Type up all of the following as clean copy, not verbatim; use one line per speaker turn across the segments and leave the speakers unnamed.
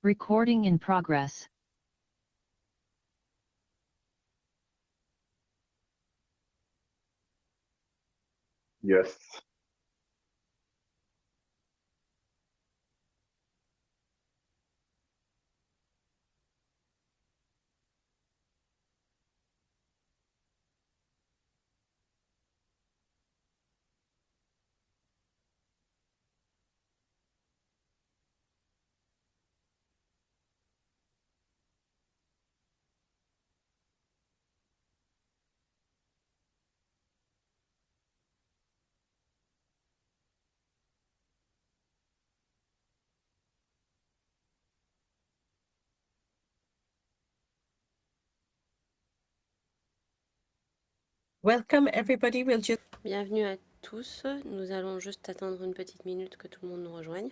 Recording in progress.
Yes.
Welcome everybody.
Bienvenue à tous. Nous allons juste attendre une petite minute que tout le monde nous rejoigne.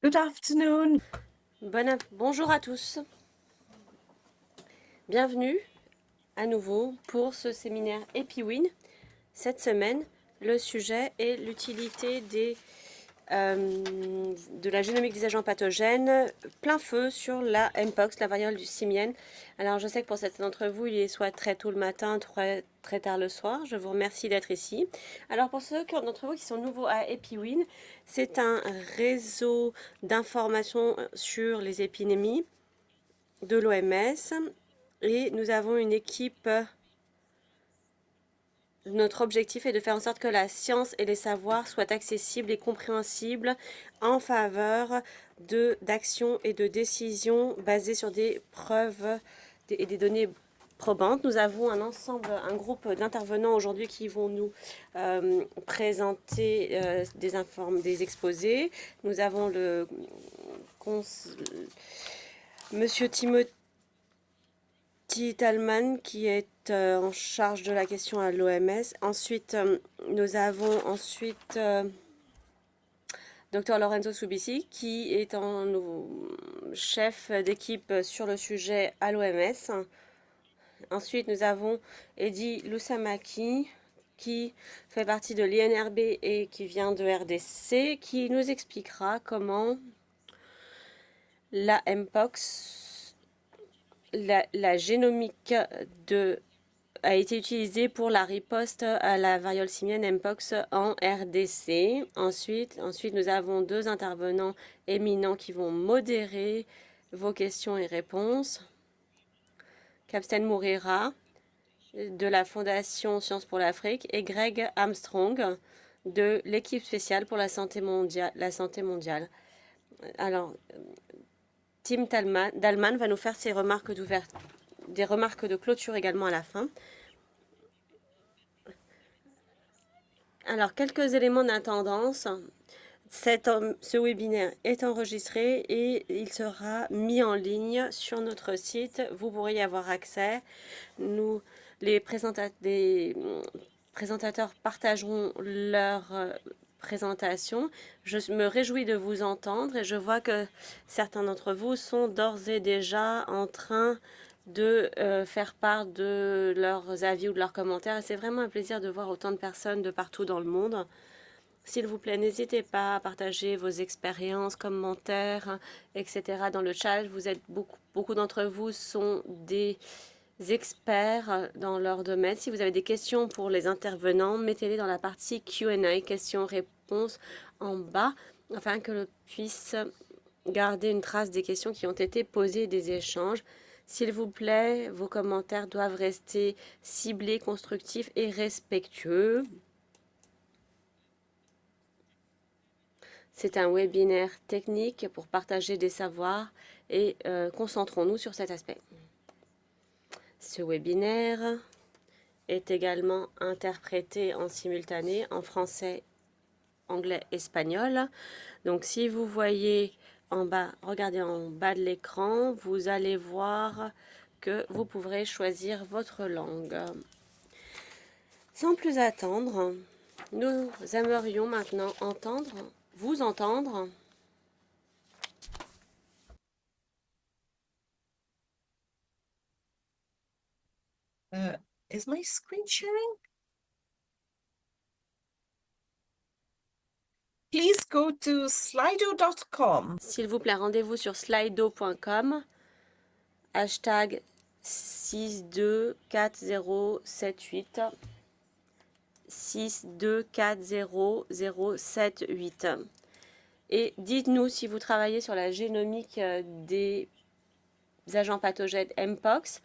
Good afternoon.
Bonjour à tous. Bienvenue à nouveau pour ce séminaire EpiWin. Cette semaine, le sujet est l'utilité de la génomique des agents pathogènes, plein feu sur la Mpox, la variole du simienne. Alors je sais que pour certains d'entre vous, il est soit très tôt le matin, très tard le soir. Je vous remercie d'être ici. Alors pour ceux d'entre vous qui sont nouveaux à EpiWin, c'est un réseau d'informations sur les épidémies de l'OMS et nous avons une équipe. Notre objectif est de faire en sorte que la science et les savoirs soient accessibles et compréhensibles en faveur d'actions et de décisions basées sur des preuves et des données probantes. Nous avons un groupe d'intervenants aujourd'hui qui vont nous présenter des exposés. Nous avons Monsieur Timothy Thalmann qui est en charge de la question à l'OMS. Ensuite, nous avons Dr Lorenzo Subisi qui est chef d'équipe sur le sujet à l'OMS. Ensuite, nous avons Eddy Loussamaki qui fait partie de l'INRB et qui vient de RDC, qui nous expliquera comment la Mpox, la génomique a été utilisée pour la riposte à la variole simienne Mpox en RDC. Ensuite, nous avons deux intervenants éminents qui vont modérer vos questions et réponses. Kapsten Mourira de la Fondation Sciences pour l'Afrique et Greg Armstrong de l'équipe spéciale pour la santé mondiale. Alors, Tim Dalman va nous faire ses remarques des remarques de clôture également à la fin. Alors, quelques éléments d'intendance. Ce webinaire est enregistré et il sera mis en ligne sur notre site. Vous pourrez y avoir accès. Les présentateurs partageront leur présentation. Je me réjouis de vous entendre et je vois que certains d'entre vous sont d'ores et déjà en train de faire part de leurs avis ou de leurs commentaires. Et c'est vraiment un plaisir de voir autant de personnes de partout dans le monde. S'il vous plaît, n'hésitez pas à partager vos expériences, commentaires, etc. dans le chat. Beaucoup d'entre vous sont des experts dans leur domaine. Si vous avez des questions pour les intervenants, mettez-les dans la partie Q&A, questions-réponses en bas, afin que garder une trace des questions qui ont été posées, des échanges. S'il vous plaît, vos commentaires doivent rester ciblés, constructifs et respectueux. C'est un webinaire technique pour partager des savoirs et concentrons-nous sur cet aspect. Ce webinaire est également interprété en simultané en français, anglais, espagnol. Donc si vous voyez en bas, regardez en bas de l'écran, vous allez voir que vous pourrez choisir votre langue. Sans plus attendre, nous aimerions maintenant vous entendre.
Is my screen sharing? Please go to slido.com.
S'il vous plaît, rendez-vous sur slido.com, hashtag 624078, 624078. Et dites-nous si vous travaillez sur la génomique des agents pathogènes Mpox.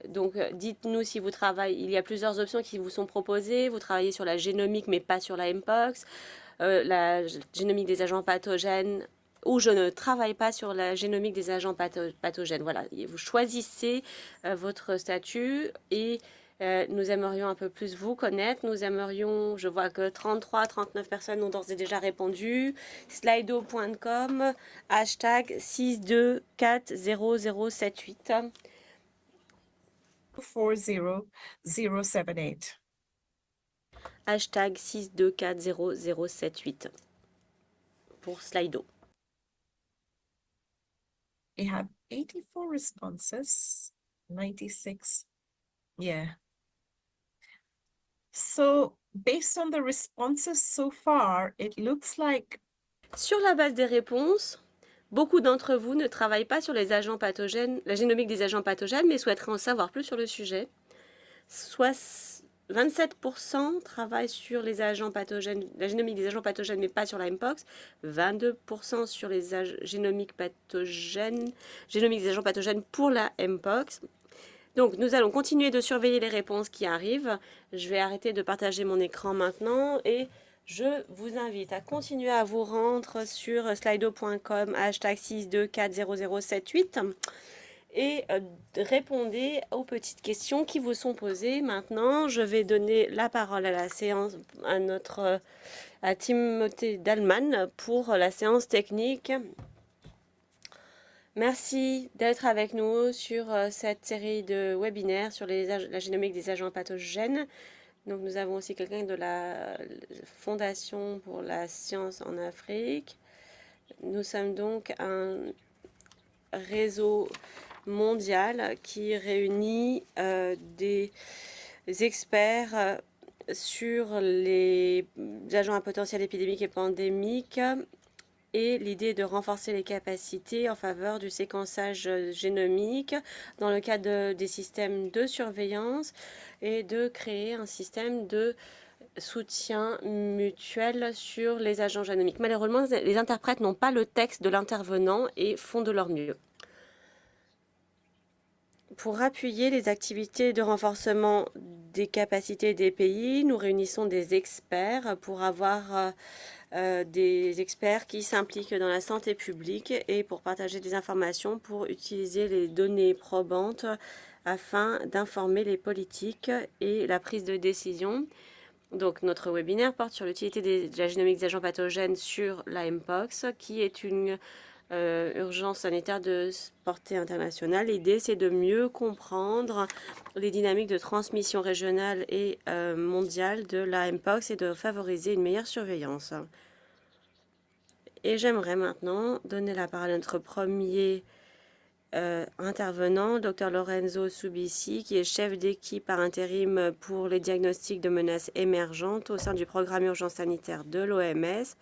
Donc, dites-nous si vous travaillez. Il y a plusieurs options qui vous sont proposées. Vous travaillez sur la génomique, mais pas sur la Mpox. La génomique des agents pathogènes, ou je ne travaille pas sur la génomique des agents pathogènes. Voilà, vous choisissez votre statut et nous aimerions un peu plus vous connaître. Nous aimerions, je vois que 39 personnes ont d'ores et déjà répondu. Slido.com, hashtag 62400078.
40078.
Hashtag 62400078 pour Slido.
We have 84 responses, 96. Yeah. So based on the responses so far, it looks like
Sur la base des réponses, beaucoup d'entre vous ne travaillent pas sur les agents pathogènes, la génomique des agents pathogènes, mais souhaiteraient en savoir plus sur le sujet. Soit 27% travaillent sur les agents pathogènes, la génomique des agents pathogènes, mais pas sur la Mpox. 22% sur les génomiques des agents pathogènes pour la Mpox. Donc, nous allons continuer de surveiller les réponses qui arrivent. Je vais arrêter de partager mon écran maintenant et je vous invite à continuer à vous rendre sur slido.com, hashtag 62400078 et répondez aux petites questions qui vous sont posées. Maintenant, je vais donner la parole à la séance, à Timothée Dalman pour la séance technique. Merci d'être avec nous sur cette série de webinaires sur la génomique des agents pathogènes. Donc, nous avons aussi quelqu'un de la Fondation pour la science en Afrique. Nous sommes donc un réseau mondial qui réunit des experts sur les agents à potentiel épidémique et pandémique et l'idée de renforcer les capacités en faveur du séquençage génomique dans le cadre des systèmes de surveillance et de créer un système de soutien mutuel sur les agents génomiques. Malheureusement, les interprètes n'ont pas le texte de l'intervenant et font de leur mieux. Pour appuyer les activités de renforcement des capacités des pays, nous réunissons des experts pour avoir des experts qui s'impliquent dans la santé publique et pour partager des informations pour utiliser les données probantes afin d'informer les politiques et la prise de décision. Donc, notre webinaire porte sur l'utilité de la génomique des agents pathogènes sur la Mpox, qui est une urgence sanitaire de portée internationale. L'idée, c'est de mieux comprendre les dynamiques de transmission régionale et mondiale de la Mpox et de favoriser une meilleure surveillance. Et j'aimerais maintenant donner la parole à notre premier intervenant, Dr Lorenzo Subisi, qui est chef d'équipe par intérim pour les diagnostics de menaces émergentes au sein du programme urgence sanitaire de l'OMS.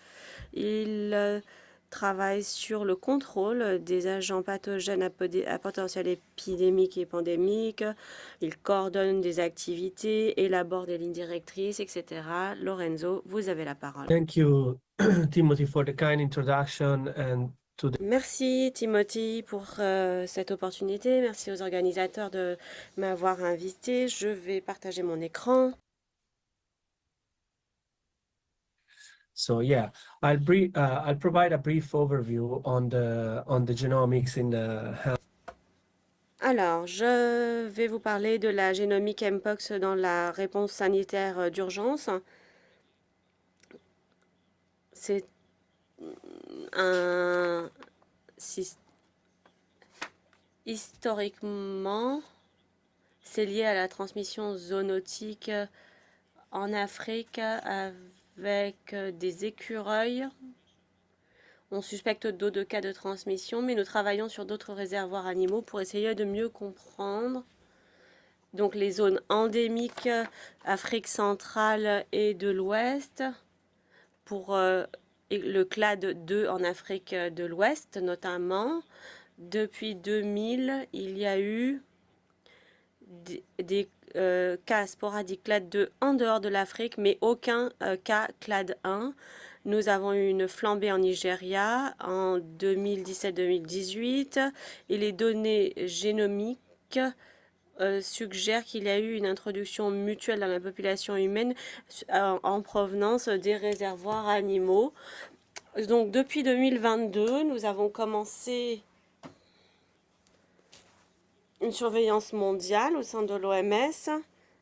Il travaille sur le contrôle des agents pathogènes à potentiel épidémique et pandémique. Il coordonne des activités, élabore des lignes directrices, etc. Lorenzo, vous avez la parole.
Thank you, Timothy, for the kind introduction, and
Merci Timothy pour cette opportunité. Merci aux organisateurs de m'avoir invité. Je vais partager mon écran.
So yeah, I'll provide a brief overview on the genomics in the health.
Alors, je vais vous parler de la génomique Mpox dans la réponse sanitaire d'urgence. C'est un historiquement, c'est lié à la transmission zoonotique en Afrique avec des écureuils. On suspecte d'autres cas de transmission, mais nous travaillons sur d'autres réservoirs animaux pour essayer de mieux comprendre. Donc les zones endémiques, Afrique centrale et de l'Ouest, pour le clade 2 en Afrique de l'Ouest notamment. Depuis 2000, il y a eu des cas sporadiques clade 2 en dehors de l'Afrique, mais aucun cas clade 1. Nous avons eu une flambée en Nigeria en 2017-2018 et les données génomiques suggèrent qu'il y a eu une introduction mutuelle dans la population humaine en provenance des réservoirs animaux. Donc depuis 2022, nous avons commencé une surveillance mondiale au sein de l'OMS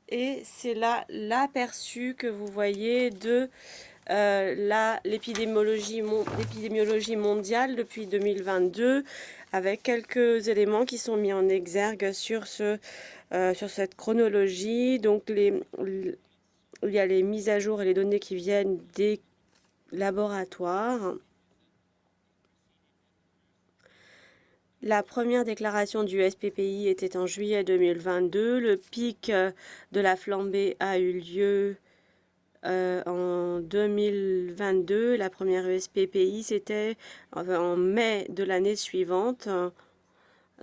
et c'est là l'aperçu que vous voyez de l'épidémiologie mondiale depuis 2022 avec quelques éléments qui sont mis en exergue sur cette chronologie. Donc il y a les mises à jour et les données qui viennent des laboratoires. La première déclaration du SPPI était en juillet 2022. Le pic de la flambée a eu lieu en 2022. La première SPPI, c'était en mai de l'année suivante.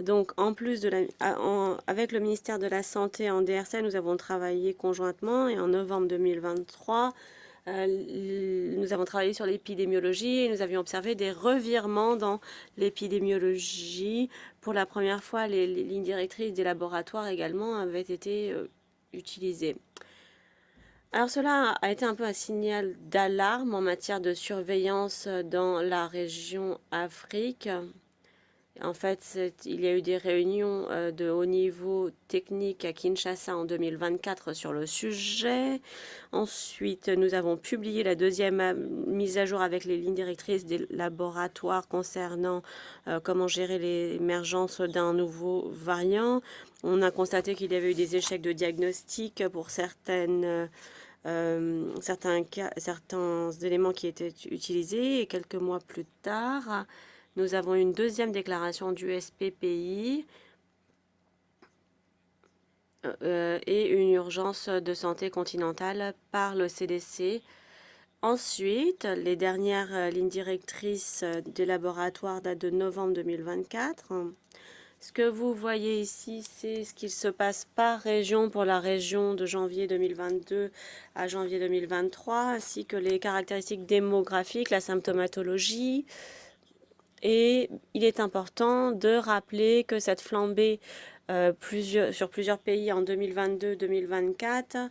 Donc, en plus avec le ministère de la Santé en DRC, nous avons travaillé conjointement et en novembre 2023, nous avons travaillé sur l'épidémiologie et nous avions observé des revirements dans l'épidémiologie. Pour la première fois, les lignes directrices des laboratoires également avaient été utilisées. Alors cela a été un peu un signal d'alarme en matière de surveillance dans la région Afrique. En fait, il y a eu des réunions de haut niveau technique à Kinshasa en 2024 sur le sujet. Ensuite, nous avons publié la deuxième mise à jour avec les lignes directrices des laboratoires concernant comment gérer l'émergence d'un nouveau variant. On a constaté qu'il y avait eu des échecs de diagnostic pour certains éléments qui étaient utilisés. Et quelques mois plus tard, nous avons une deuxième déclaration du SPPI et une urgence de santé continentale par le CDC. Ensuite, les dernières lignes directrices des laboratoires datent de novembre 2024. Ce que vous voyez ici, c'est ce qu'il se passe par région pour la région de janvier 2022 à janvier 2023, ainsi que les caractéristiques démographiques, la symptomatologie. Et il est important de rappeler que cette flambée sur plusieurs pays en 2022-2024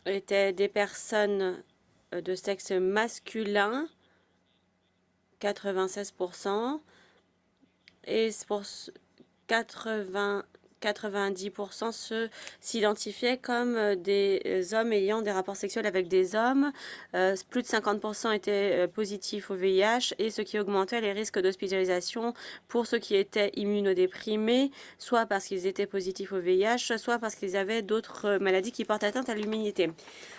étaient des personnes de sexe masculin, 96%, et pour 90% s'identifiaient comme des hommes ayant des rapports sexuels avec des hommes. Plus de 50% étaient positifs au VIH et ce qui augmentait les risques d'hospitalisation pour ceux qui étaient immunodéprimés, soit parce qu'ils étaient positifs au VIH, soit parce qu'ils avaient d'autres maladies qui portent atteinte à l'immunité.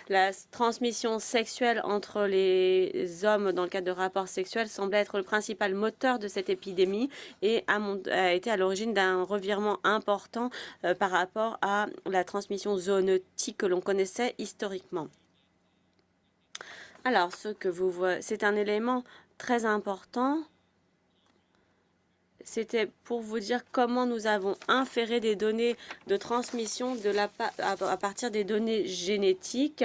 La transmission sexuelle entre les hommes dans le cadre de rapports sexuels semble être le principal moteur de cette épidémie et a été à l'origine d'un revirement important par rapport à la transmission zoonotique que l'on connaissait historiquement. Alors, ce que vous voyez, c'est un élément très important. C'était pour vous dire comment nous avons inféré des données de transmission à partir des données génétiques.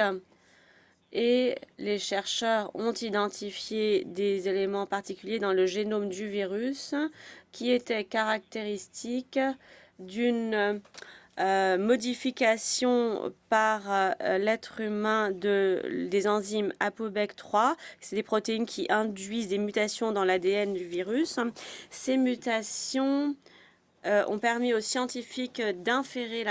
et les chercheurs ont identifié des éléments particuliers dans le génome du virus qui étaient caractéristiques d'une modification par l'être humain des enzymes ApoBec3. C'est des protéines qui induisent des mutations dans l'ADN du virus. Ces mutations ont permis aux scientifiques d'inférer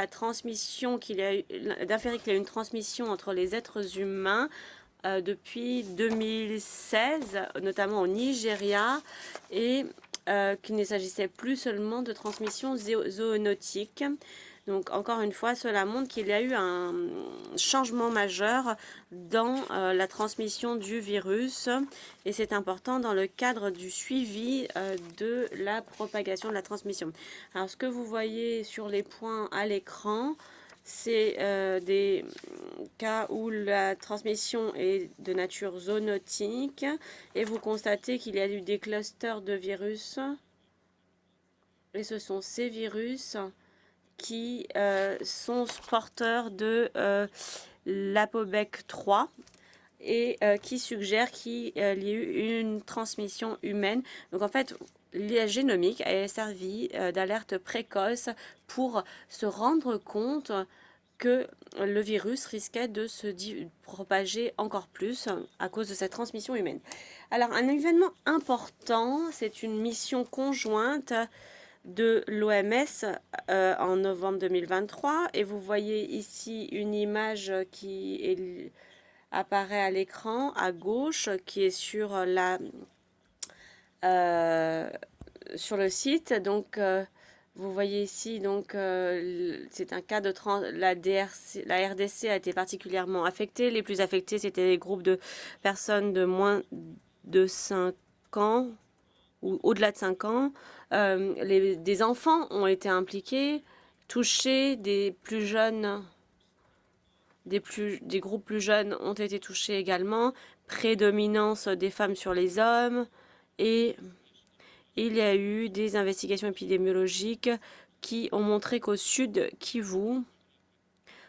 qu'il y a eu une transmission entre les êtres humains depuis 2016, notamment au Nigeria, et qu'il ne s'agissait plus seulement de transmission zoonotique. Donc, encore une fois, cela montre qu'il y a eu un changement majeur dans la transmission du virus et c'est important dans le cadre du suivi de la propagation de la transmission. Alors, ce que vous voyez sur les points à l'écran, c'est des cas où la transmission est de nature zoonotique et vous constatez qu'il y a eu des clusters de virus et ce sont ces virus qui sont porteurs de l'ApoBec3 et qui suggèrent qu'il y a eu une transmission humaine. Donc en fait, la génomique a servi d'alerte précoce pour se rendre compte que le virus risquait de se propager encore plus à cause de cette transmission humaine. Alors un événement important, c'est une mission conjointe de l'OMS en novembre 2023 et vous voyez ici une image qui apparaît à l'écran à gauche qui est sur sur le site. Donc vous voyez ici donc c'est un cas de la RDC a été particulièrement affectée. Les plus affectés c'était les groupes de personnes de moins de 5 ans ou au-delà de 5 ans. Des enfants ont été impliqués, touchés, des plus jeunes, des groupes plus jeunes ont été touchés également, prédominance des femmes sur les hommes, et il y a eu des investigations épidémiologiques qui ont montré qu'au sud Kivu,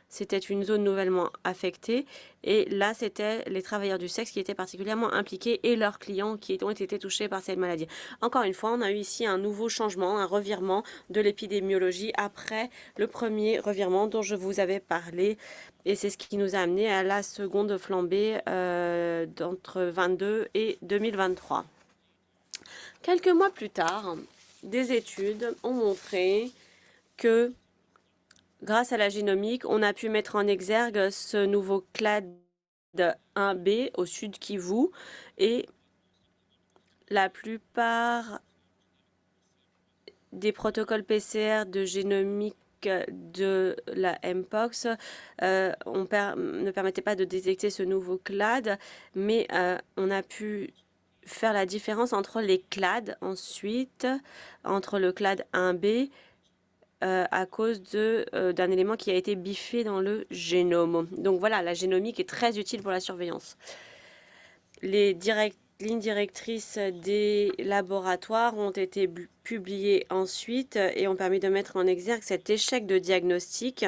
c'était une zone nouvellement affectée et là, c'était les travailleurs du sexe qui étaient particulièrement impliqués et leurs clients qui ont été touchés par cette maladie. Encore une fois, on a eu ici un nouveau changement, un revirement de l'épidémiologie après le premier revirement dont je vous avais parlé et c'est ce qui nous a amené à la seconde flambée d'entre 22 et 2023. Quelques mois plus tard, des études ont montré que grâce à la génomique, on a pu mettre en exergue ce nouveau clade 1B au sud Kivu et la plupart des protocoles PCR de génomique de la Mpox ne permettaient pas de détecter ce nouveau clade, mais on a pu faire la différence entre les clades ensuite, entre le clade 1B à cause d'un élément qui a été biffé dans le génome. Donc voilà, la génomique est très utile pour la surveillance. Les lignes directrices des laboratoires ont été publiées ensuite et ont permis de mettre en exergue cet échec de diagnostic.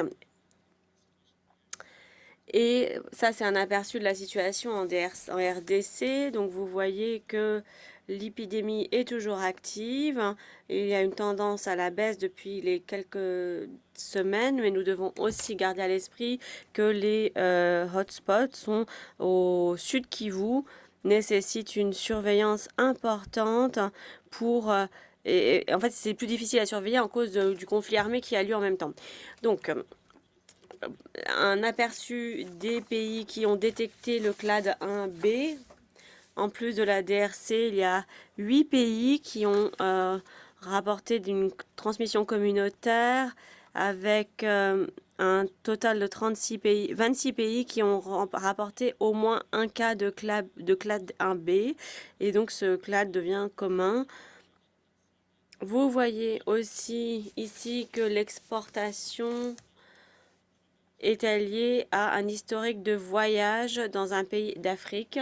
Et ça, c'est un aperçu de la situation en RDC. Donc vous voyez que l'épidémie est toujours active. Il y a une tendance à la baisse depuis les quelques semaines, mais nous devons aussi garder à l'esprit que les hotspots sont au sud Kivu, nécessitent une surveillance importante pour... et en fait, c'est plus difficile à surveiller en cause du conflit armé qui a lieu en même temps. Donc, un aperçu des pays qui ont détecté le clade 1B. En plus de la DRC, il y a 8 pays qui ont rapporté d'une transmission communautaire avec un total de 26 pays qui ont rapporté au moins un cas de clade 1B. Et donc ce clade devient commun. Vous voyez aussi ici que l'exportation est liée à un historique de voyage dans un pays d'Afrique.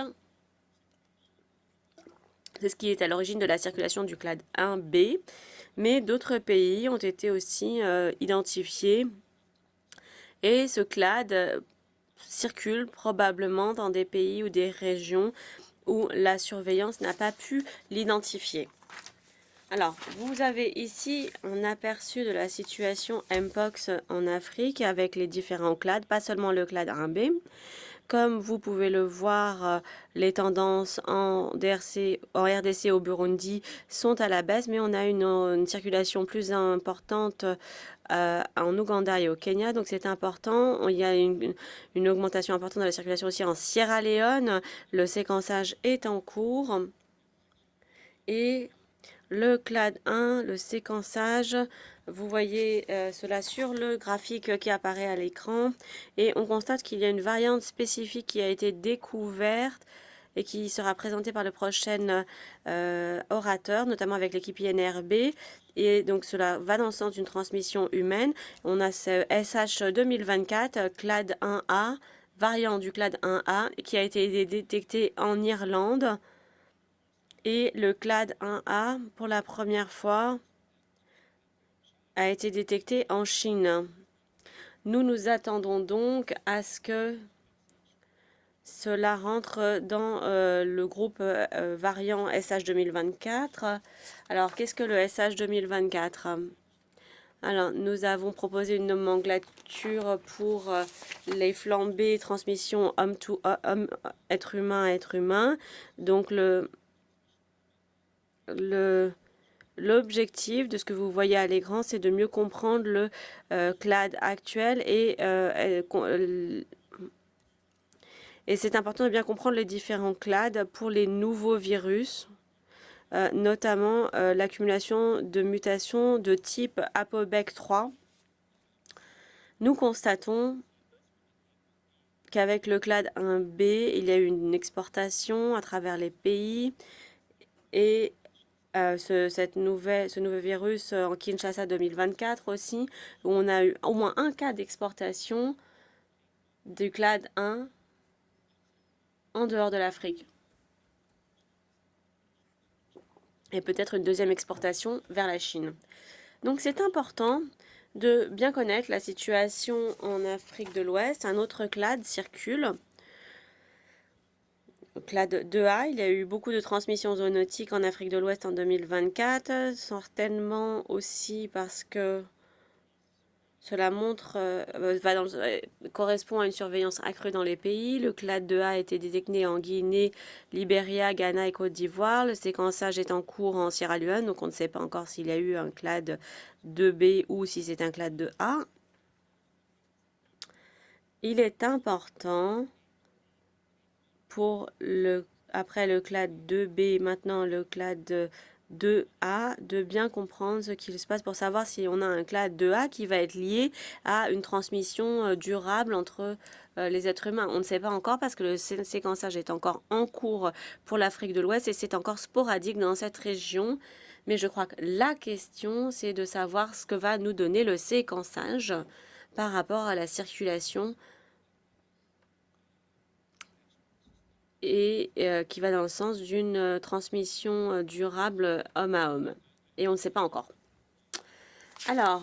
C'est ce qui est à l'origine de la circulation du clade 1B, mais d'autres pays ont été aussi identifiés. Et ce clade circulent probablement dans des pays ou des régions où la surveillance n'a pas pu l'identifier. Alors, vous avez ici un aperçu de la situation Mpox en Afrique avec les différents clades, pas seulement le clade 1B. Comme vous pouvez le voir, les tendances en RDC au Burundi sont à la baisse, mais on a une circulation plus importante en Ouganda et au Kenya, donc c'est important. Il y a une augmentation importante de la circulation aussi en Sierra Leone. Le séquençage est en cours. Et le clade 1, le séquençage, vous voyez cela sur le graphique qui apparaît à l'écran. Et on constate qu'il y a une variante spécifique qui a été découverte et qui sera présentée par le prochain orateur, notamment avec l'équipe INRB. Et donc cela va dans le sens d'une transmission humaine. On a ce SH 2024, clade 1A, variant du clade 1A, qui a été détecté en Irlande. Et le clade 1A, pour la première fois, a été détecté en Chine. Nous nous attendons donc à ce que cela rentre dans le groupe variant SH 2024. Alors, qu'est-ce que le SH 2024? Alors, nous avons proposé une nomenclature pour les flambées transmission homme to homme, être humain à être humain. Donc, l'objectif de ce que vous voyez à l'écran, c'est de mieux comprendre le clade actuel et c'est important de bien comprendre les différents clades pour les nouveaux virus, notamment l'accumulation de mutations de type ApoBec3. Nous constatons qu'avec le clade 1B, il y a eu une exportation à travers les pays et ce nouveau virus en Kinshasa 2024 aussi, où on a eu au moins un cas d'exportation du clade 1 en dehors de l'Afrique. Et peut-être une deuxième exportation vers la Chine. Donc c'est important de bien connaître la situation en Afrique de l'Ouest. Un autre clade circule. Clade 2A, il y a eu beaucoup de transmissions zoonotiques en Afrique de l'Ouest en 2024, certainement aussi parce que cela correspond à une surveillance accrue dans les pays. Le clade 2A a été détecté en Guinée, Libéria, Ghana et Côte d'Ivoire. Le séquençage est en cours en Sierra Leone, donc on ne sait pas encore s'il y a eu un clade 2B ou si c'est un clade 2A. Il est important après le clade 2B, maintenant le clade 2A, de bien comprendre ce qu'il se passe pour savoir si on a un clade 2A qui va être lié à une transmission durable entre les êtres humains. On ne sait pas encore parce que le séquençage est encore en cours pour l'Afrique de l'Ouest et c'est encore sporadique dans cette région. Mais je crois que la question, c'est de savoir ce que va nous donner le séquençage par rapport à la circulation et qui va dans le sens d'une transmission durable homme à homme. Et on ne sait pas encore. Alors,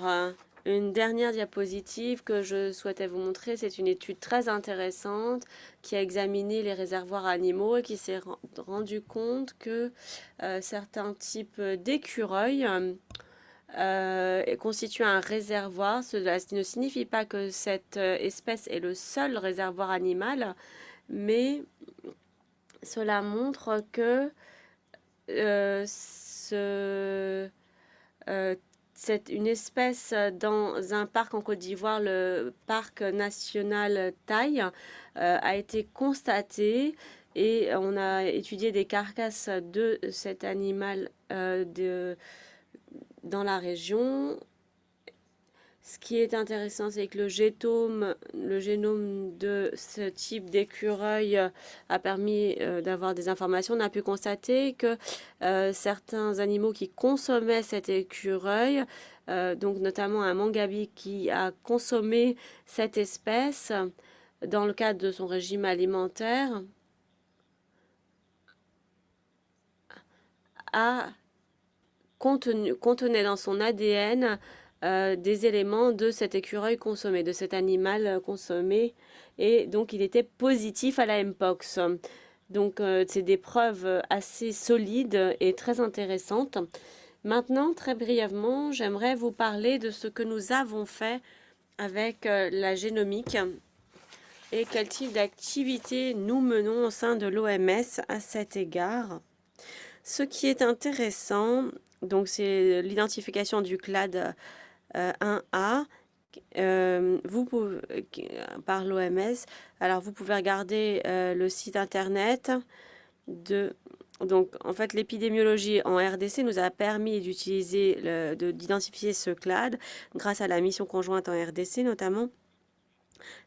une dernière diapositive que je souhaitais vous montrer, c'est une étude très intéressante qui a examiné les réservoirs animaux et qui s'est rendu compte que certains types d'écureuils constituent un réservoir. Cela ne signifie pas que cette espèce est le seul réservoir animal, mais cela montre que c'est une espèce dans un parc en Côte d'Ivoire, le parc national Taille, a été constaté et on a étudié des carcasses de cet animal dans la région. Ce qui est intéressant, c'est que le génome de ce type d'écureuil a permis d'avoir des informations. On a pu constater que certains animaux qui consommaient cet écureuil, donc notamment un mangabi qui a consommé cette espèce dans le cadre de son régime alimentaire, contenait dans son ADN des éléments de cet écureuil consommé, de cet animal consommé, et donc il était positif à la Mpox. Donc c'est des preuves assez solides et très intéressantes. Maintenant, très brièvement, j'aimerais vous parler de ce que nous avons fait avec la génomique et quel type d'activité nous menons au sein de l'OMS à cet égard. Ce qui est intéressant, donc c'est l'identification du clade 1A par l'OMS. Alors vous pouvez regarder le site internet de... Donc en fait l'épidémiologie en RDC nous a permis d'identifier ce clade grâce à la mission conjointe en RDC notamment,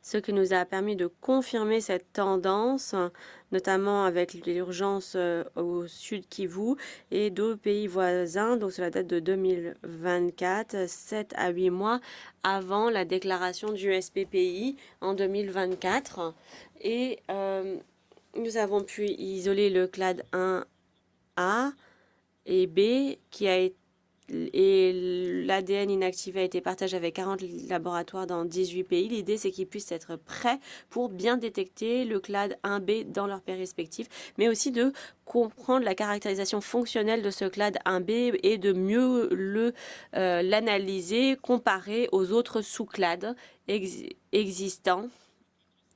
ce qui nous a permis de confirmer cette tendance, notamment avec l'urgence au sud Kivu et d'autres pays voisins. Donc cela date de 2024, 7 à 8 mois avant la déclaration du SPPI en 2024. Et nous avons pu isoler le clade 1A et B qui a été et l'ADN inactivé a été partagé avec 40 laboratoires dans 18 pays. L'idée, c'est qu'ils puissent être prêts pour bien détecter le clade 1B dans leur pays respectifs, mais aussi de comprendre la caractérisation fonctionnelle de ce clade 1B et de mieux l'analyser comparé aux autres sous-clades existants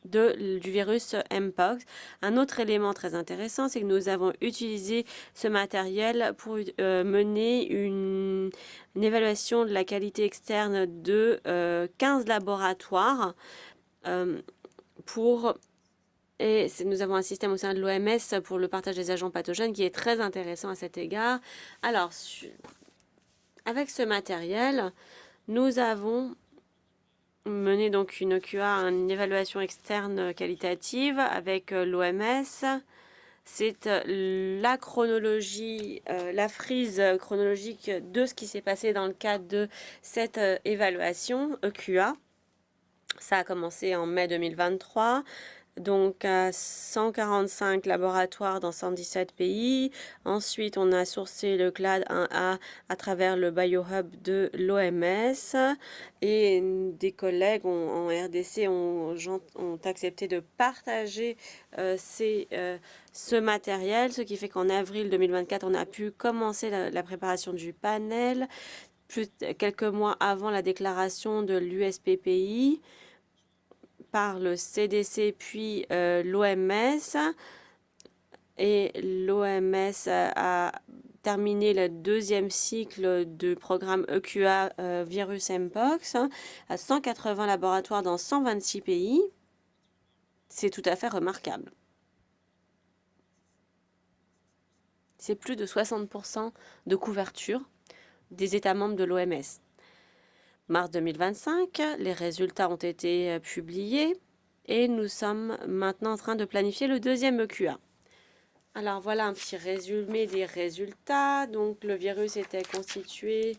du virus Mpox. Un autre élément très intéressant, c'est que nous avons utilisé ce matériel pour mener une évaluation de la qualité externe de 15 laboratoires et nous avons un système au sein de l'OMS pour le partage des agents pathogènes qui est très intéressant à cet égard. Alors, avec ce matériel, nous avons mener donc une QA, une évaluation externe qualitative avec l'OMS. C'est la chronologie, la frise chronologique de ce qui s'est passé dans le cadre de cette évaluation EQA. Ça a commencé en mai 2023. Donc à 145 laboratoires dans 117 pays. Ensuite, on a sourcé le clade 1A à travers le BioHub de l'OMS et des collègues en RDC ont accepté de partager ce matériel, ce qui fait qu'en avril 2024, on a pu commencer la préparation du panel, quelques mois avant la déclaration de l'USPPI par le CDC puis l'OMS. Et l'OMS a terminé le deuxième cycle du programme EQA virus Mpox à 180 laboratoires dans 126 pays. C'est tout à fait remarquable. C'est plus de 60% de couverture des États membres de l'OMS. Mars 2025, les résultats ont été publiés et nous sommes maintenant en train de planifier le deuxième EQA. Alors voilà un petit résumé des résultats. Donc le virus était constitué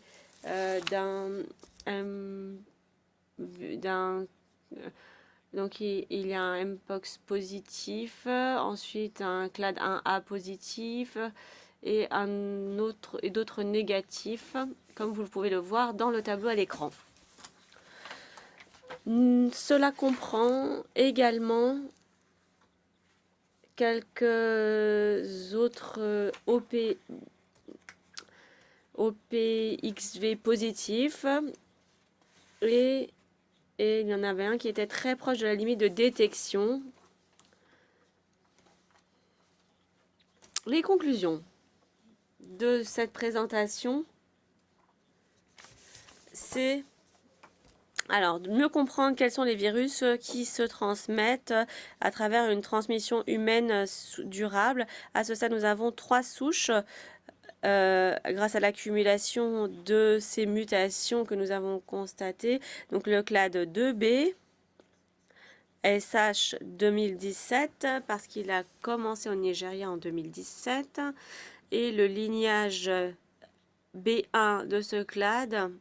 donc il y a un Mpox positif, ensuite un clade 1A positif et d'autres négatifs, comme vous pouvez le voir dans le tableau à l'écran. Cela comprend également quelques autres OPXV positifs et il y en avait un qui était très proche de la limite de détection. Les conclusions de cette présentation, c'est alors de mieux comprendre quels sont les virus qui se transmettent à travers une transmission humaine durable. À ce stade, nous avons 3 souches grâce à l'accumulation de ces mutations que nous avons constatées. Donc le clade 2B, SH 2017, parce qu'il a commencé au Nigeria en 2017, et le lignage B1 de ce clade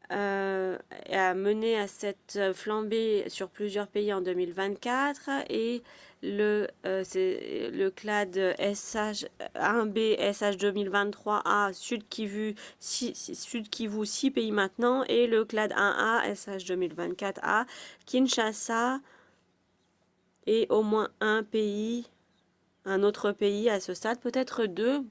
a mené à cette flambée sur plusieurs pays en 2024 et c'est le clade SH1B SH 2023A Sud Kivu 6 pays maintenant et le clade 1A SH 2024A Kinshasa et au moins un pays, un autre pays à ce stade, peut-être deux.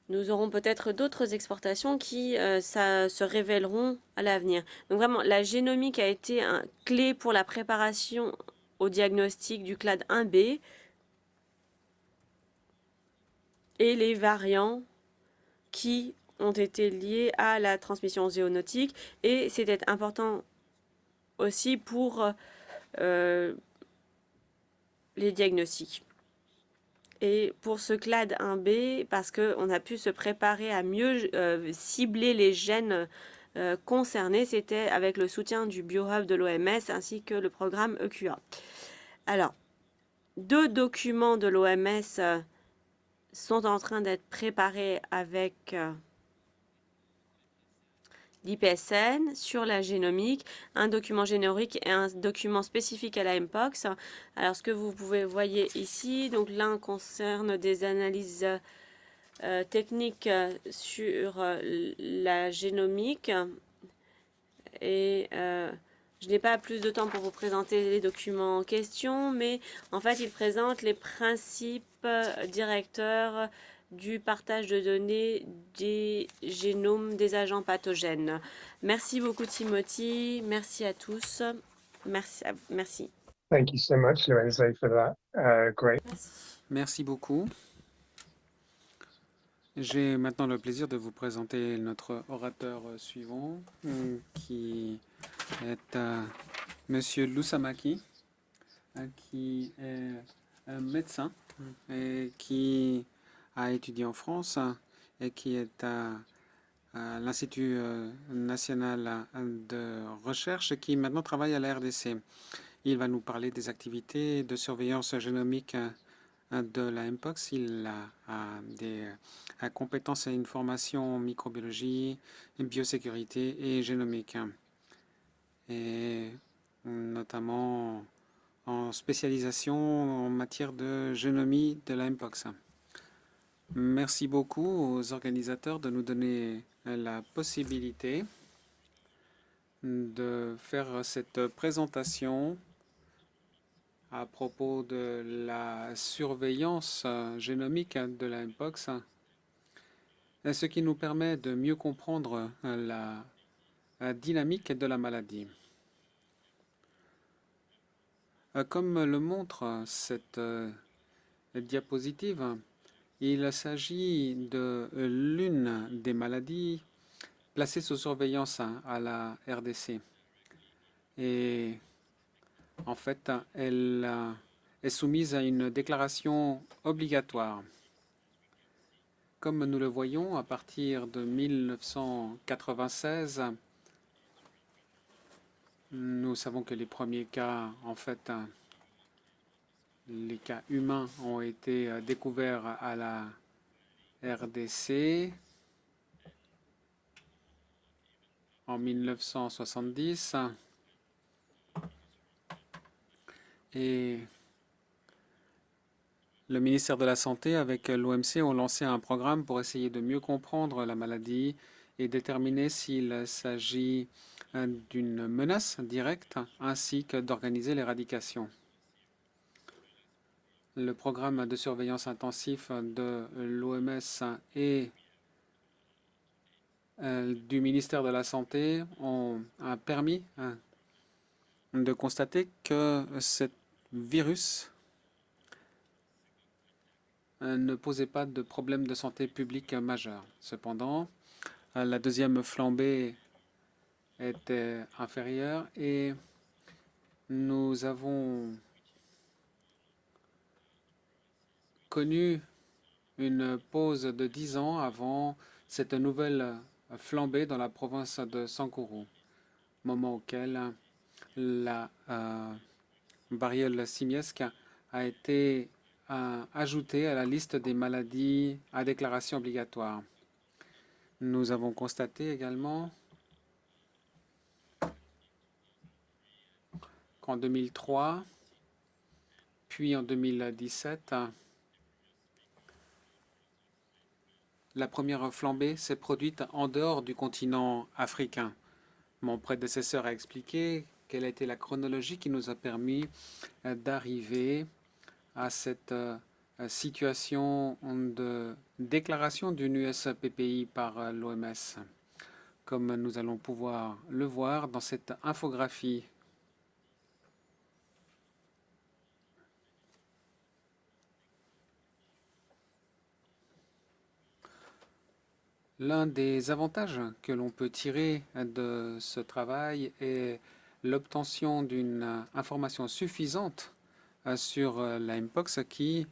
Nous aurons peut-être d'autres exportations qui se révéleront à l'avenir. Donc vraiment, la génomique a été un clé pour la préparation au diagnostic du clade 1B et les variants qui ont été liés à la transmission zoonotique. Et c'était important aussi pour les diagnostics. Et pour ce clade 1B, parce qu'on a pu se préparer à mieux cibler les gènes concernés, c'était avec le soutien du BioHub de l'OMS ainsi que le programme EQA. Alors, 2 documents de l'OMS sont en train d'être préparés avec l'IPSN sur la génomique, un document générique et un document spécifique à la Mpox. Alors ce que vous voyez ici, donc l'un concerne des analyses techniques sur la génomique et je n'ai pas plus de temps pour vous présenter les documents en question, mais en fait il présente les principes directeurs du partage de données des génomes des agents pathogènes. Merci beaucoup Timothy, merci à tous, merci.
Thank you so much, Lorenzo, for that. Great.
Merci beaucoup. J'ai maintenant le plaisir de vous présenter notre orateur suivant, qui est Monsieur Lusamaki, qui est un médecin et qui a étudié en France et qui est à l'Institut national de recherche et qui maintenant travaille à la RDC. Il va nous parler des activités de surveillance génomique de la Mpox. Il a des compétences et une formation en microbiologie, biosécurité et génomique, et notamment en spécialisation en matière de génomie de la Mpox. Merci beaucoup aux organisateurs de nous donner la possibilité de faire cette présentation à propos de la surveillance génomique de la Mpox, ce qui nous permet de mieux comprendre la dynamique de la maladie. Comme le montre cette diapositive, il s'agit de l'une des maladies placées sous surveillance à la RDC. Et en fait, elle est soumise à une déclaration obligatoire. Comme nous le voyons, à partir de 1996, nous savons que les premiers cas, en fait, les cas humains ont été découverts à la RDC en 1970. Et le ministère de la Santé avec l'OMC ont lancé un programme pour essayer de mieux comprendre la maladie et déterminer s'il s'agit d'une menace directe ainsi que d'organiser l'éradication. Le programme de surveillance intensif de l'OMS et du ministère de la Santé ont permis de constater que ce virus ne posait pas de problème de santé publique majeur. Cependant, la deuxième flambée était inférieure et nous avons connu une pause de 10 ans avant cette nouvelle flambée dans la province de Sankuru, moment auquel la variole simiesque a été ajoutée à la liste des maladies à déclaration obligatoire. Nous avons constaté également qu'en 2003, puis en 2017, la première flambée s'est produite en dehors du continent africain. Mon prédécesseur a expliqué quelle a été la chronologie qui nous a permis d'arriver à cette situation de déclaration d'une USPPI par l'OMS, comme nous allons pouvoir le voir dans cette infographie. L'un des avantages que l'on peut tirer de ce travail est l'obtention d'une information suffisante sur la Mpox qui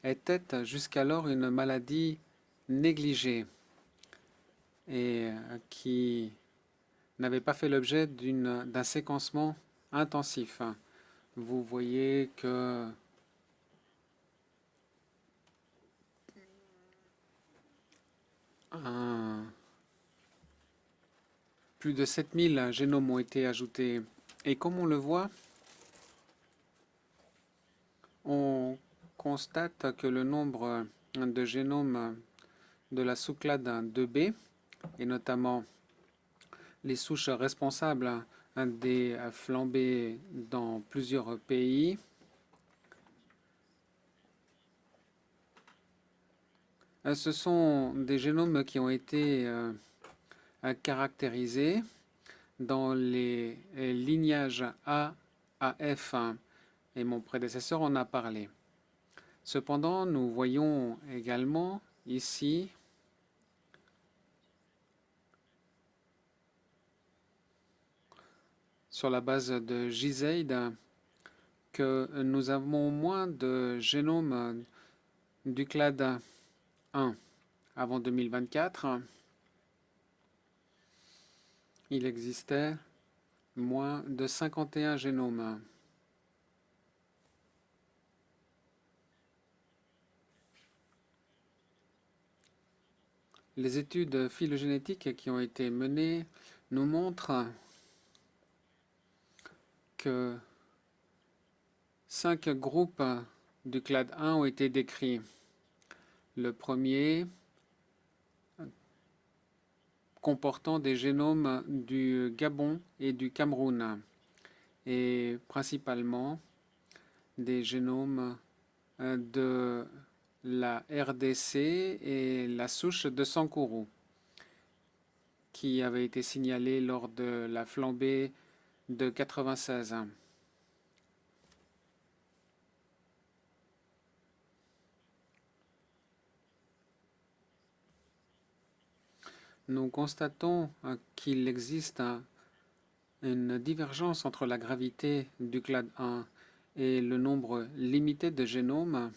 était jusqu'alors une maladie négligée et qui n'avait pas fait l'objet d'un séquencement intensif. Vous voyez que plus de 7000 génomes ont été ajoutés. Et comme on le voit, on constate que le nombre de génomes de la sous-clade 2B, et notamment les souches responsables des flambées dans plusieurs pays, ce sont des génomes qui ont été caractérisés dans les lignages A à F, et mon prédécesseur en a parlé. Cependant, nous voyons également ici sur la base de GISAID que nous avons moins de génomes du clade 1 avant 2024. Il existait moins de 51 génomes. Les études phylogénétiques qui ont été menées nous montrent que 5 groupes du clade 1 ont été décrits. Le premier comportant des génomes du Gabon et du Cameroun, et principalement des génomes de la RDC et la souche de Sankourou, qui avait été signalée lors de la flambée de 96. Nous constatons qu'il existe une divergence entre la gravité du clade 1 et le nombre limité de génomes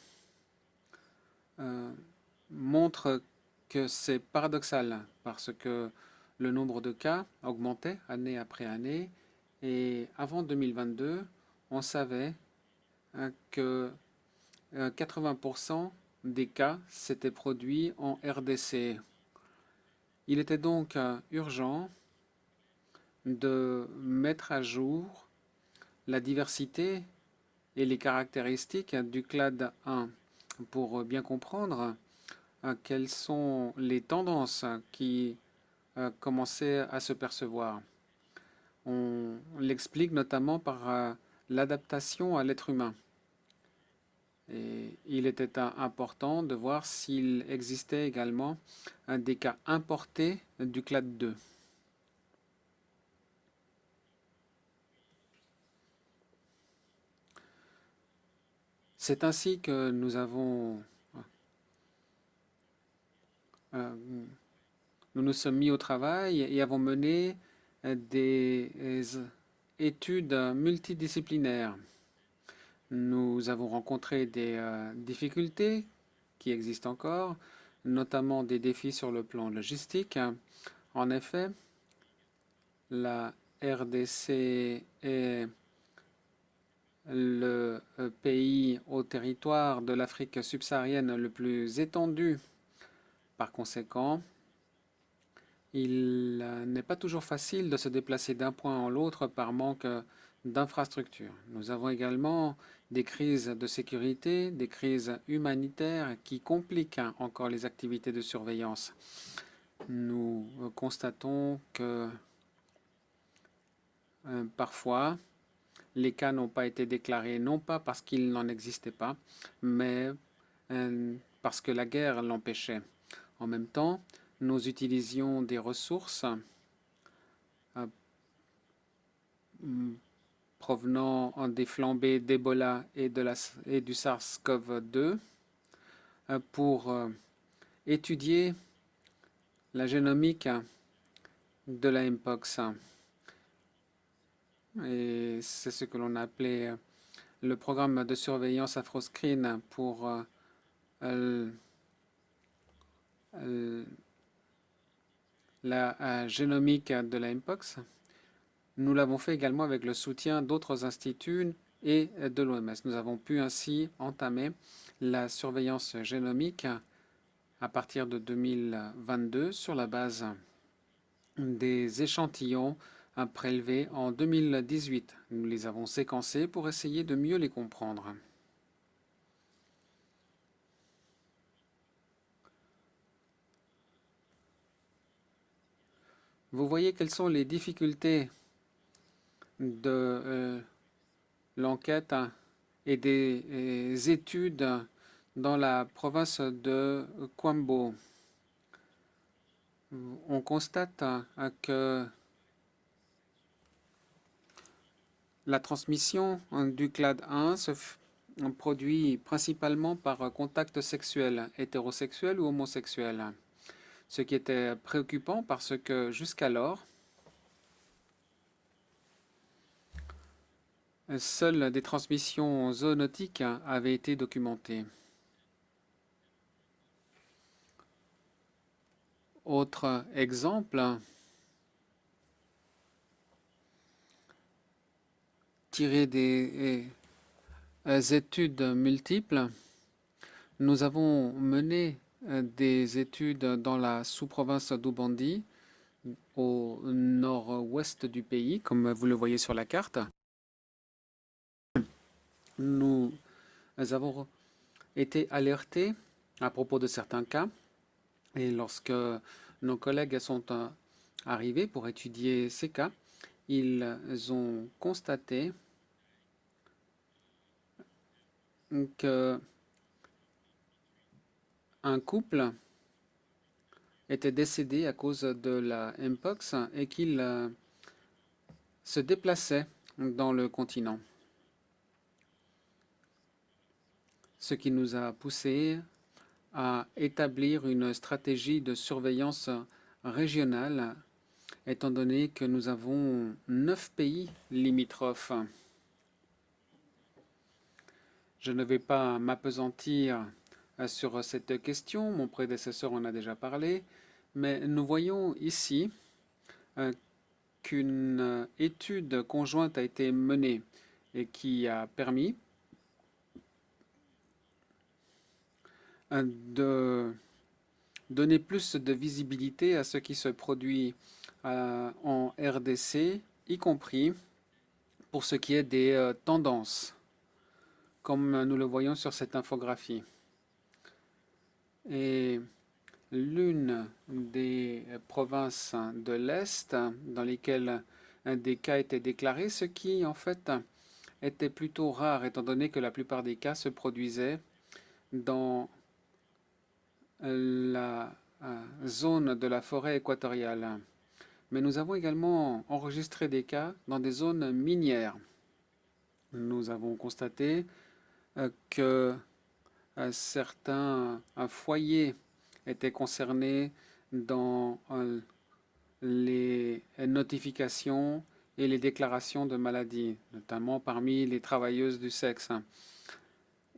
montre que c'est paradoxal parce que le nombre de cas augmentait année après année et avant 2022, on savait que 80% des cas s'étaient produits en RDC. Il était donc urgent de mettre à jour la diversité et les caractéristiques du clade 1 pour bien comprendre quelles sont les tendances qui commençaient à se percevoir. On l'explique notamment par l'adaptation à l'être humain. Et il était important de voir s'il existait également des cas importés du clade 2. C'est ainsi que nous nous sommes mis au travail et avons mené des études multidisciplinaires. Nous avons rencontré des difficultés qui existent encore, notamment des défis sur le plan logistique. En effet, la RDC est le pays au territoire de l'Afrique subsaharienne le plus étendu. Par conséquent, il n'est pas toujours facile de se déplacer d'un point en l'autre par manque d'infrastructures. Nous avons également des crises de sécurité, des crises humanitaires qui compliquent encore les activités de surveillance. Nous constatons que parfois, les cas n'ont pas été déclarés, non pas parce qu'il n'en existait pas, mais parce que la guerre l'empêchait. En même temps, nous utilisions des ressources provenant des flambées d'Ebola et du SARS-CoV-2 pour étudier la génomique de la Mpox. Et c'est ce que l'on a appelé le programme de surveillance AfroScreen pour la génomique de la Mpox. Nous l'avons fait également avec le soutien d'autres instituts et de l'OMS. Nous avons pu ainsi entamer la surveillance génomique à partir de 2022 sur la base des échantillons prélevés en 2018. Nous les avons séquencés pour essayer de mieux les comprendre. Vous voyez quelles sont les difficultés de l'enquête et des études dans la province de Kwambo. On constate que la transmission du clade 1 se produit principalement par contact sexuel, hétérosexuel ou homosexuel. Ce qui était préoccupant parce que jusqu'alors, seules des transmissions zoonotiques avaient été documentées. Autre exemple, tiré des études multiples, nous avons mené des études dans la sous-province d'Ubandi, au nord-ouest du pays, comme vous le voyez sur la carte. Nous avons été alertés à propos de certains cas, et lorsque nos collègues sont arrivés pour étudier ces cas, ils ont constaté que un couple était décédé à cause de la Mpox et qu'il se déplaçait dans le continent. Ce qui nous a poussé à établir une stratégie de surveillance régionale, étant donné que nous avons 9 pays limitrophes. Je ne vais pas m'appesantir sur cette question, mon prédécesseur en a déjà parlé, mais nous voyons ici qu'une étude conjointe a été menée et qui a permis de donner plus de visibilité à ce qui se produit en RDC, y compris pour ce qui est des tendances, comme nous le voyons sur cette infographie. Et l'une des provinces de l'Est dans lesquelles des cas étaient déclarés, ce qui en fait était plutôt rare, étant donné que la plupart des cas se produisaient dans la zone de la forêt équatoriale. Mais nous avons également enregistré des cas dans des zones minières. Nous avons constaté que certains foyers étaient concernés dans les notifications et les déclarations de maladies, notamment parmi les travailleuses du sexe.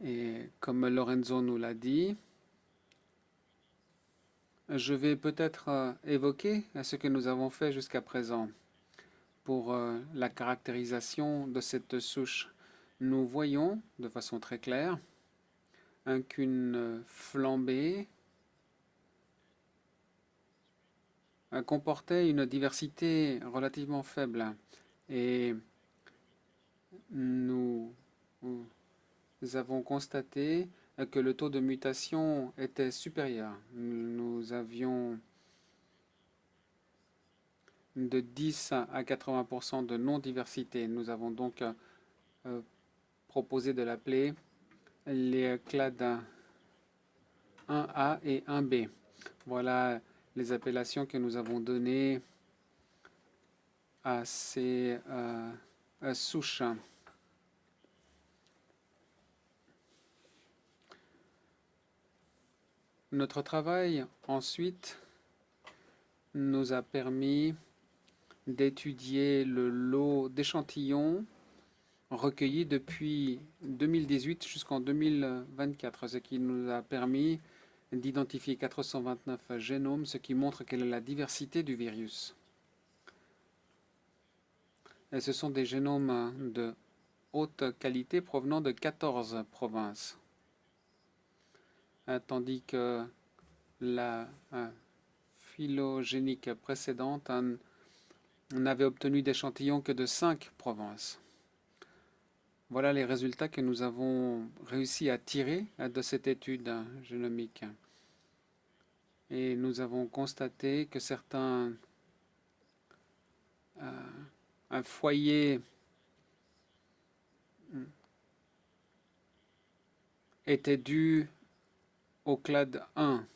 Et comme Lorenzo nous l'a dit, je vais peut-être évoquer ce que nous avons fait jusqu'à présent pour la caractérisation de cette souche. Nous voyons de façon très claire qu'une flambée comportait une diversité relativement faible. Et nous avons constaté que le taux de mutation était supérieur. Nous avions de 10 à 80% de non-diversité. Nous avons donc proposé de l'appeler les clades 1A et 1B. Voilà les appellations que nous avons données à ces souches. Notre travail ensuite nous a permis d'étudier le lot d'échantillons recueillis depuis 2018 jusqu'en 2024, ce qui nous a permis d'identifier 429 génomes, ce qui montre quelle est la diversité du virus. Et ce sont des génomes de haute qualité provenant de 14 provinces. Tandis que la phylogénique précédente n'avait obtenu d'échantillons que de 5 provinces. Voilà les résultats que nous avons réussi à tirer de cette étude génomique. Et nous avons constaté que certains foyers étaient dus au clade 1.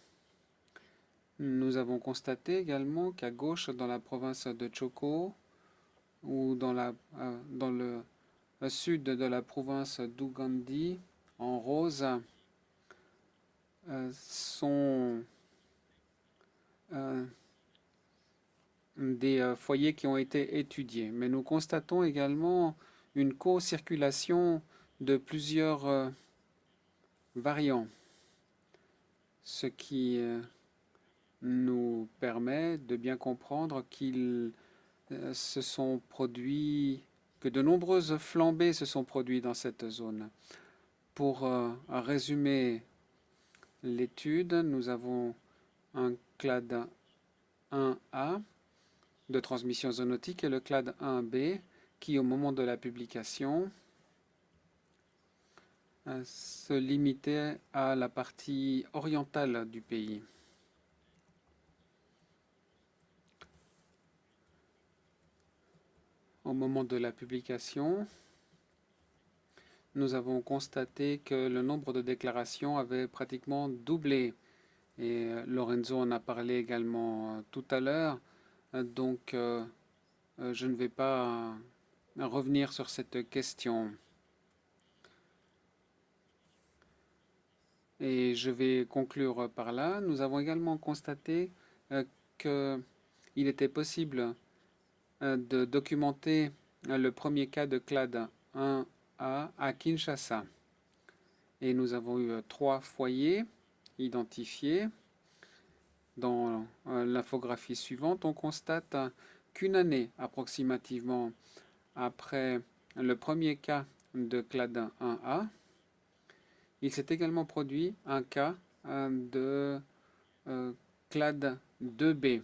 Nous avons constaté également qu'à gauche, dans la province de Choco, ou dans le sud de la province d'Ougandi, en rose, sont des foyers qui ont été étudiés. Mais nous constatons également une co-circulation de plusieurs variants, ce qui nous permet de bien comprendre qu'ils se sont produits, que de nombreuses flambées se sont produites dans cette zone. Pour résumer l'étude, nous avons un clade 1A de transmission zoonotique et le clade 1B qui, au moment de la publication, se limitait à la partie orientale du pays. Au moment de la publication, nous avons constaté que le nombre de déclarations avait pratiquement doublé. Et Lorenzo en a parlé également tout à l'heure. Donc, je ne vais pas revenir sur cette question. Et je vais conclure par là. Nous avons également constaté qu'il était possible de documenter le premier cas de clade 1A à Kinshasa. Et nous avons eu 3 foyers identifiés. Dans l'infographie suivante, on constate qu'une année approximativement après le premier cas de clade 1A, il s'est également produit un cas de clade 2B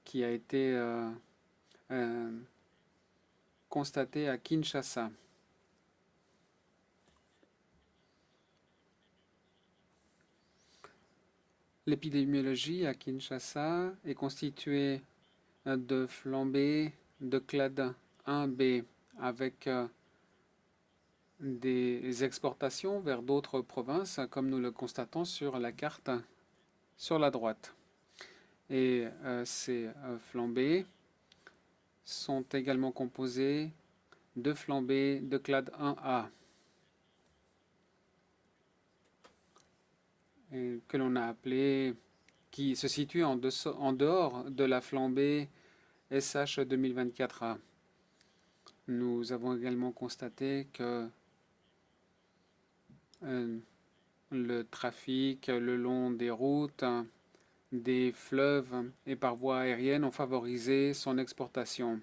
qui a été constaté à Kinshasa. L'épidémiologie à Kinshasa est constituée de flambées de clade 1B avec des exportations vers d'autres provinces, comme nous le constatons sur la carte sur la droite. Et ces flambées sont également composées de flambées de clade 1A, que l'on a appelé, qui se situe en dehors de la flambée SH 2024A. Nous avons également constaté que le trafic le long des routes, des fleuves et par voie aérienne ont favorisé son exportation.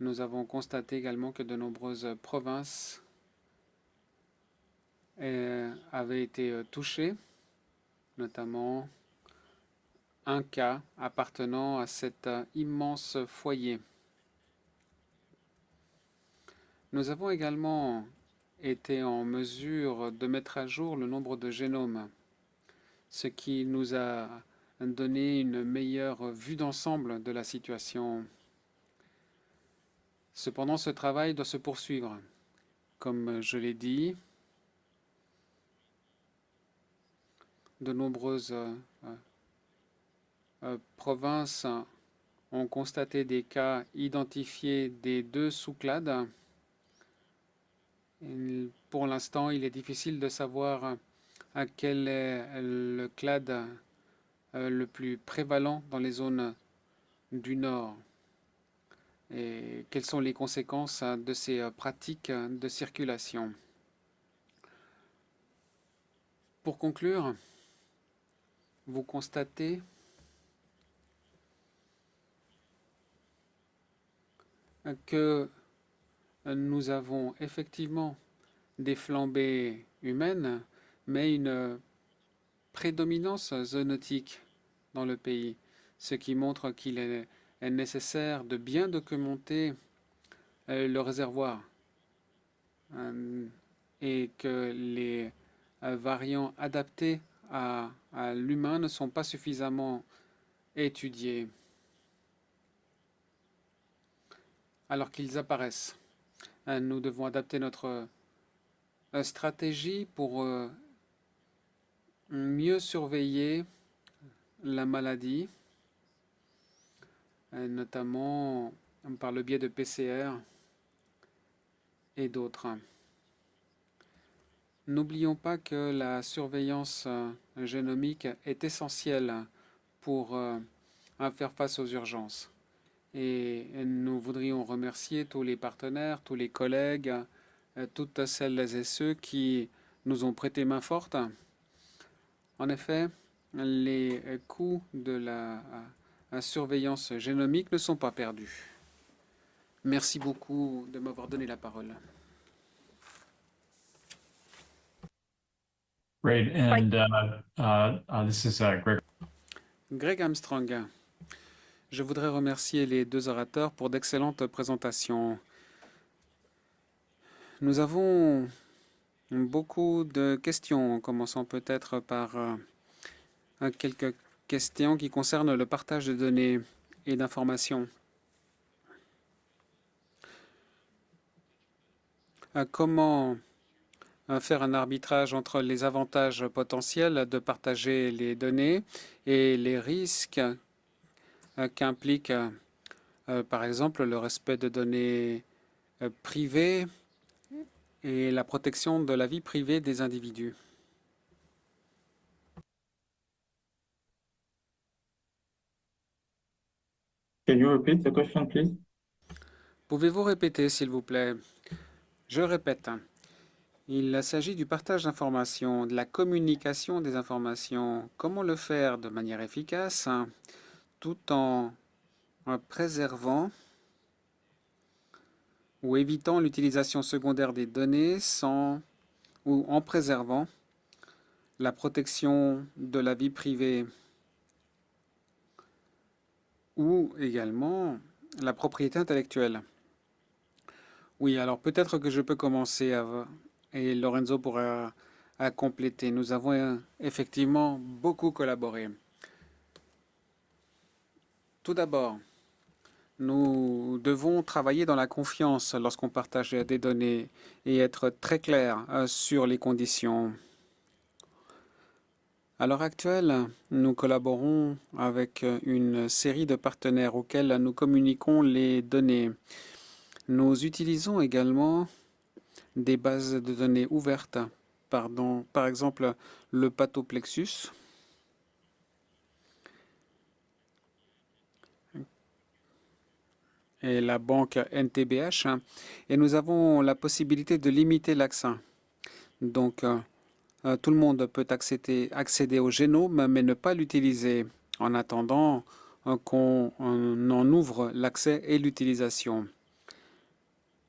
Nous avons constaté également que de nombreuses provinces avaient été touchées, notamment un cas appartenant à cet immense foyer. Nous avons également été en mesure de mettre à jour le nombre de génomes, ce qui nous a donné une meilleure vue d'ensemble de la situation. Cependant, ce travail doit se poursuivre. Comme je l'ai dit, de nombreuses provinces ont constaté des cas identifiés des 2 sous-clades. Pour l'instant, il est difficile de savoir quel est le clade le plus prévalent dans les zones du nord et quelles sont les conséquences de ces pratiques de circulation. Pour conclure, vous constatez que nous avons effectivement des flambées humaines, mais une prédominance zoonotique dans le pays, ce qui montre qu'il est nécessaire de bien documenter le réservoir et que les variants adaptés à l'humain ne sont pas suffisamment étudiés alors qu'ils apparaissent. Nous devons adapter notre stratégie pour mieux surveiller la maladie, notamment par le biais de PCR et d'autres. N'oublions pas que la surveillance génomique est essentielle pour faire face aux urgences. Et nous voudrions remercier tous les partenaires, tous les collègues, toutes celles et ceux qui nous ont prêté main forte. En effet, les coûts de la surveillance génomique ne sont pas perdus. Merci beaucoup de m'avoir donné la parole.
Great, and this is
Greg Armstrong. Je voudrais remercier les 2 orateurs pour d'excellentes présentations. Nous avons beaucoup de questions, commençons peut-être par quelques questions qui concernent le partage de données et d'informations. Comment faire un arbitrage entre les avantages potentiels de partager les données et les risques qu'implique, par exemple, le respect de données privées et la protection de la vie privée des individus.
Can you repeat the question, please?
Pouvez-vous répéter, s'il vous plaît? Je répète. Il s'agit du partage d'informations, de la communication des informations. Comment le faire de manière efficace tout en préservant ou évitant l'utilisation secondaire des données ou en préservant la protection de la vie privée ou également la propriété intellectuelle. Oui, alors peut-être que je peux commencer et Lorenzo pourra compléter. Nous avons effectivement beaucoup collaboré. Tout d'abord, nous devons travailler dans la confiance lorsqu'on partage des données et être très clair sur les conditions. À l'heure actuelle, nous collaborons avec une série de partenaires auxquels nous communiquons les données. Nous utilisons également des bases de données ouvertes, par exemple le Pathoplexus, et la banque NTBH, et nous avons la possibilité de limiter l'accès. Donc, tout le monde peut accéder au génome, mais ne pas l'utiliser en attendant qu'on en ouvre l'accès et l'utilisation.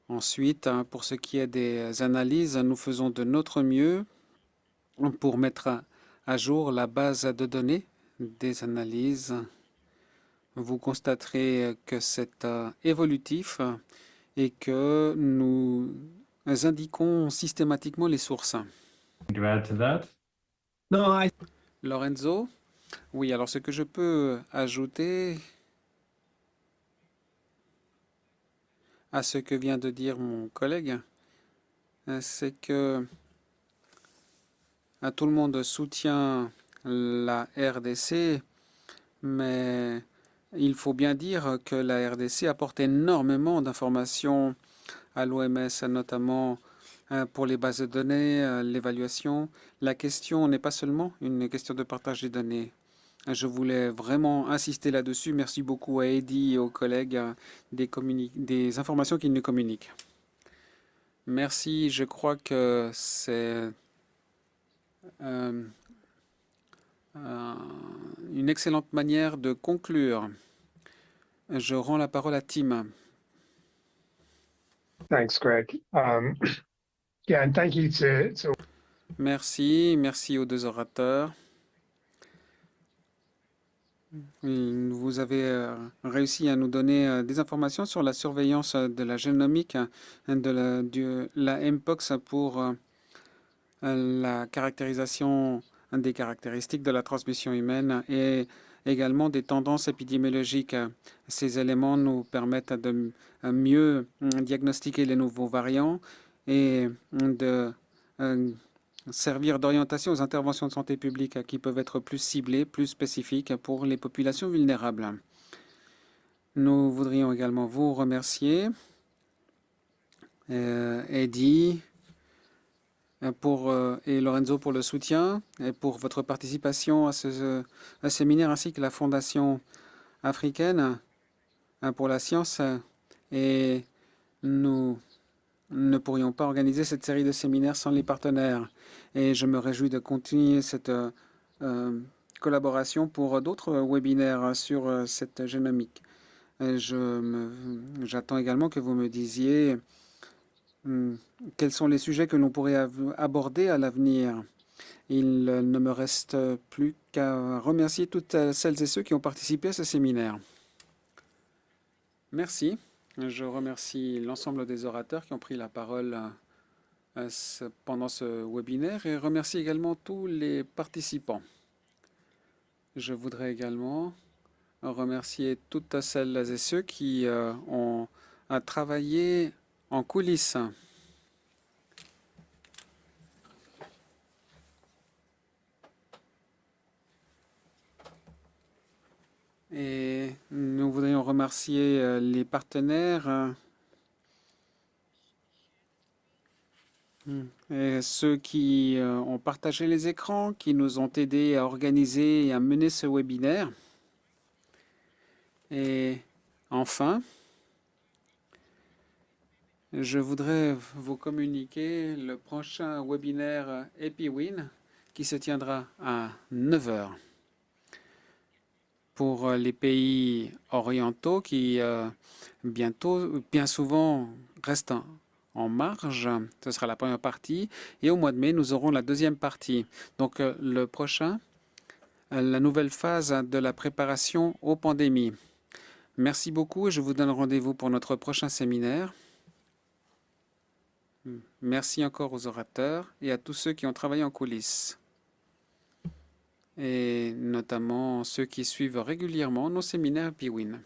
Ensuite, pour ce qui est des analyses, nous faisons de notre mieux pour mettre à jour la base de données des analyses, vous constaterez que c'est évolutif et que nous indiquons systématiquement les sources.
To add to that?
No,
Lorenzo? Oui, alors ce que je peux ajouter à ce que vient de dire mon collègue, c'est que tout le monde soutient la RDC, mais il faut bien dire que la RDC apporte énormément d'informations à l'OMS, notamment pour les bases de données, l'évaluation. La question n'est pas seulement une question de partage des données. Je voulais vraiment insister là-dessus. Merci beaucoup à Eddy et aux collègues des informations qu'ils nous communiquent. Merci, je crois que c'est une excellente manière de conclure. Je rends la parole à Tim.
Thanks, Greg. Yeah, and thank you to
Merci, merci aux deux orateurs. Vous avez réussi à nous donner des informations sur la surveillance de la génomique de la Mpox pour la caractérisation des caractéristiques de la transmission humaine et également des tendances épidémiologiques. Ces éléments nous permettent de mieux diagnostiquer les nouveaux variants et de servir d'orientation aux interventions de santé publique qui peuvent être plus ciblées, plus spécifiques pour les populations vulnérables. Nous voudrions également vous remercier, Eddy et Lorenzo pour le soutien et pour votre participation à ce séminaire ainsi que la Fondation africaine pour la science. Et nous ne pourrions pas organiser cette série de séminaires sans les partenaires. Et je me réjouis de continuer cette collaboration pour d'autres webinaires sur cette génomique. J'attends également que vous me disiez quels sont les sujets que l'on pourrait aborder à l'avenir. Il ne me reste plus qu'à remercier toutes celles et ceux qui ont participé à ce séminaire. Merci. Je remercie l'ensemble des orateurs qui ont pris la parole pendant ce webinaire et remercie également tous les participants. Je voudrais également remercier toutes celles et ceux qui ont travaillé en coulisses. Et nous voudrions remercier les partenaires et ceux qui ont partagé les écrans, qui nous ont aidés à organiser et à mener ce webinaire. Et enfin, je voudrais vous communiquer le prochain webinaire EpiWin qui se tiendra à 9 h. Pour les pays orientaux qui bien souvent restent en marge, ce sera la première partie. Et au mois de mai, nous aurons la deuxième partie. Donc le prochain, la nouvelle phase de la préparation aux pandémies. Merci beaucoup et je vous donne rendez-vous pour notre prochain séminaire. Merci encore aux orateurs et à tous ceux qui ont travaillé en coulisses. Et notamment ceux qui suivent régulièrement nos séminaires EpiWin.